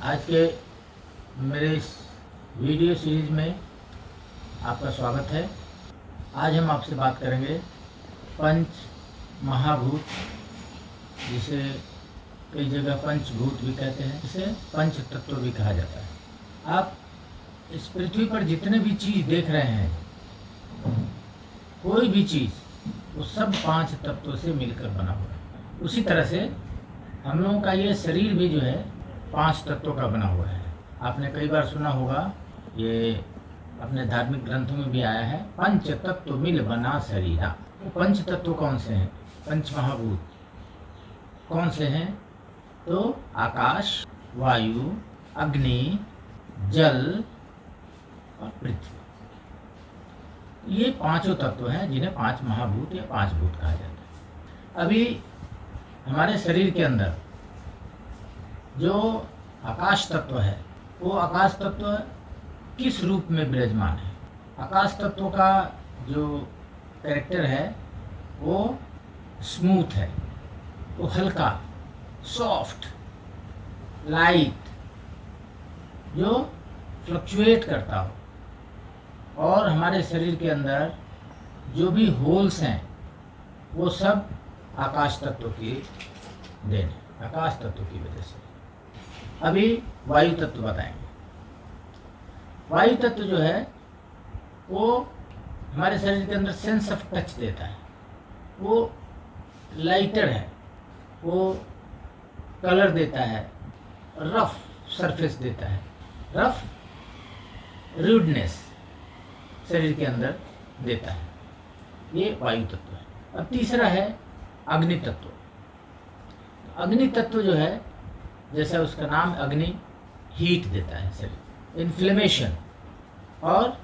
आज के मेरे इस वीडियो सीरीज़ में आपका स्वागत है। आज हम आपसे बात करेंगे पंच महाभूत, जिसे कई जगह पंचभूत भी कहते हैं, जिसे पंच तत्व भी कहा जाता है। आप इस पृथ्वी पर जितने भी चीज़ देख रहे हैं, कोई भी चीज़, वो सब पांच तत्वों से मिलकर बना हुआ है। उसी तरह से हम लोगों का ये शरीर भी जो है पांच तत्वों का बना हुआ है। आपने कई बार सुना होगा, ये अपने धार्मिक ग्रंथों में भी आया है, पंच तत्व मिल बना शरीरा। वो पंच तत्व कौन से हैं? पंच महाभूत कौन से हैं? तो आकाश, वायु, अग्नि, जल और पृथ्वी। ये पांचों तत्व हैं जिन्हें पांच महाभूत या पांच भूत कहा जाता है। अभी हमारे शरीर के अंदर जो आकाश तत्व है, वो आकाश तत्व किस रूप में विराजमान है? आकाश तत्व का जो कैरेक्टर है वो स्मूथ है, वो हल्का, सॉफ्ट, लाइट, जो फ्लक्चुएट करता हो। और हमारे शरीर के अंदर जो भी होल्स हैं वो सब आकाश तत्व की देन है, आकाश तत्व की वजह से। अभी वायु तत्व बताएंगे। वायु तत्व जो है वो हमारे शरीर के अंदर सेंस ऑफ टच देता है, वो लाइटर है, वो कलर देता है, रफ सरफेस देता है, रफ रूडनेस शरीर के अंदर देता है। ये वायु तत्व है। अब तीसरा है अग्नि तत्व। अग्नि तत्व जो है, जैसा उसका नाम, अग्नि हीट देता है शरीर, इन्फ्लेमेशन और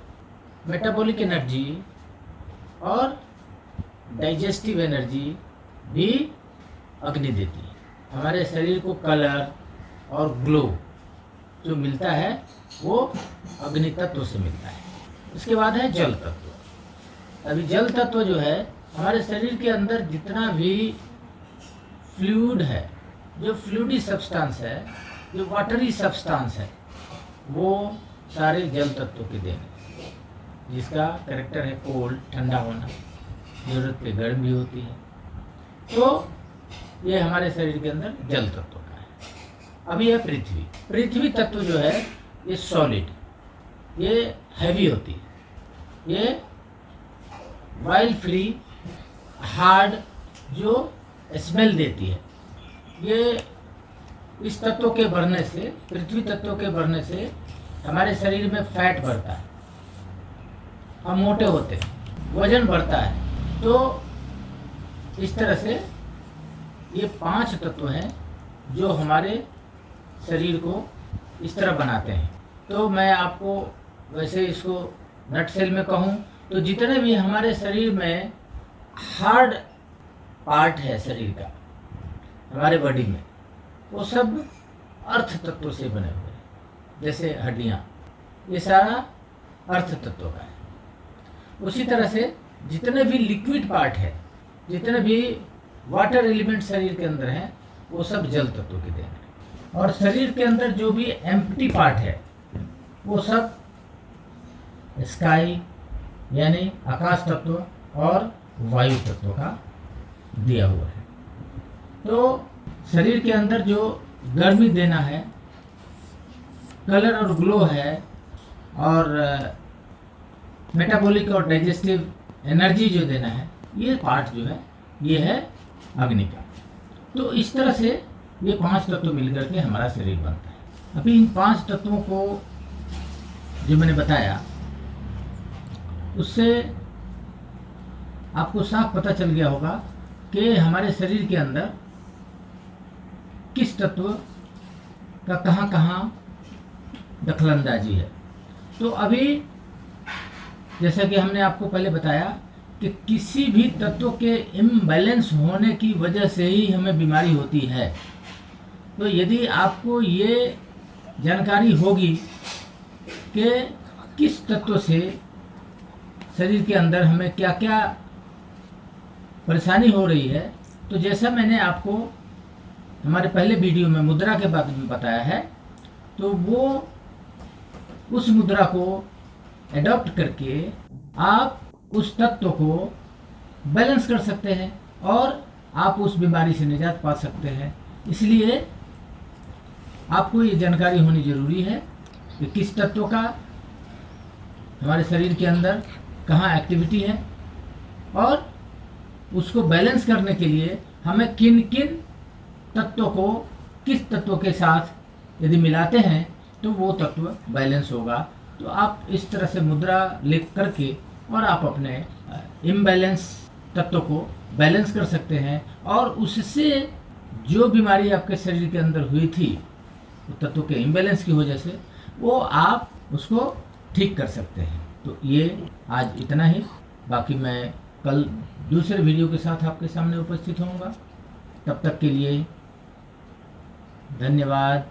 मेटाबॉलिक एनर्जी और डाइजेस्टिव एनर्जी भी अग्नि देती है। हमारे शरीर को कलर और ग्लो जो मिलता है वो अग्नि तत्व से मिलता है। इसके बाद है जल तत्व। अभी जल तत्व जो है, हमारे शरीर के अंदर जितना भी फ्लूइड है, जो फ्लूइडी सब्सटेंस है, जो वाटरी सब्सटेंस है, वो सारे जल तत्व के देन है, जिसका कैरेक्टर है कोल्ड, ठंडा होना, जरूरत पे गर्म भी होती है। तो ये हमारे शरीर के अंदर जल तत्व का है। अभी है पृथ्वी। पृथ्वी तत्व जो है ये सॉलिड, ये हैवी होती है, ये ऑयल फ्री, हार्ड, जो स्मेल देती है। ये इस तत्व के बढ़ने से, पृथ्वी तत्व के बढ़ने से हमारे शरीर में फैट बढ़ता है, हम मोटे होते हैं, वजन बढ़ता है। तो इस तरह से ये पांच तत्व हैं जो हमारे शरीर को इस तरह बनाते हैं। तो मैं आपको वैसे इसको नटसेल में कहूँ तो जितने भी हमारे शरीर में हार्ड पार्ट है शरीर का, हमारे बॉडी में, वो सब अर्थ तत्व से बने हुए हैं। जैसे हड्डियाँ, ये सारा अर्थ तत्व का है। उसी तरह से जितने भी लिक्विड पार्ट है, जितने भी वाटर एलिमेंट शरीर के अंदर हैं, वो सब जल तत्व के देन है। और शरीर के अंदर जो भी एम्प्टी पार्ट है, वो सब स्काई यानी आकाश तत्व और वायु तत्व का दिया हुआ है। तो शरीर के अंदर जो गर्मी देना है, कलर और ग्लो है, और मेटाबॉलिक और डाइजेस्टिव एनर्जी जो देना है, ये पार्ट जो है ये है अग्नि का। तो इस तरह से ये पांच तत्व मिलकर के हमारा शरीर बनता है। अभी इन पांच तत्वों को जो मैंने बताया, उससे आपको साफ पता चल गया होगा कि हमारे शरीर के अंदर किस तत्व का कहाँ कहाँ दखलंदाजी है। तो अभी जैसा कि हमने आपको पहले बताया कि किसी भी तत्व के इम्बैलेंस होने की वजह से ही हमें बीमारी होती है। तो यदि आपको ये जानकारी होगी कि किस तत्व से शरीर के अंदर हमें क्या क्या परेशानी हो रही है, तो जैसा मैंने आपको हमारे पहले वीडियो में मुद्रा के बारे में बताया है, तो वो उस मुद्रा को एडॉप्ट करके आप उस तत्व को बैलेंस कर सकते हैं और आप उस बीमारी से निजात पा सकते हैं। इसलिए आपको ये जानकारी होनी जरूरी है कि किस तत्व का हमारे शरीर के अंदर कहाँ एक्टिविटी है और उसको बैलेंस करने के लिए हमें किन किन तत्वों को किस तत्व के साथ यदि मिलाते हैं तो वो तत्व बैलेंस होगा। तो आप इस तरह से मुद्रा लिख करके और आप अपने इम्बैलेंस तत्व को बैलेंस कर सकते हैं और उससे जो बीमारी आपके शरीर के अंदर हुई थी तत्व के इम्बैलेंस की वजह से वो आप उसको ठीक कर सकते हैं। तो ये आज इतना ही, बाकी मैं कल दूसरे वीडियो के साथ आपके सामने उपस्थित होऊंगा। तब तक के लिए धन्यवाद।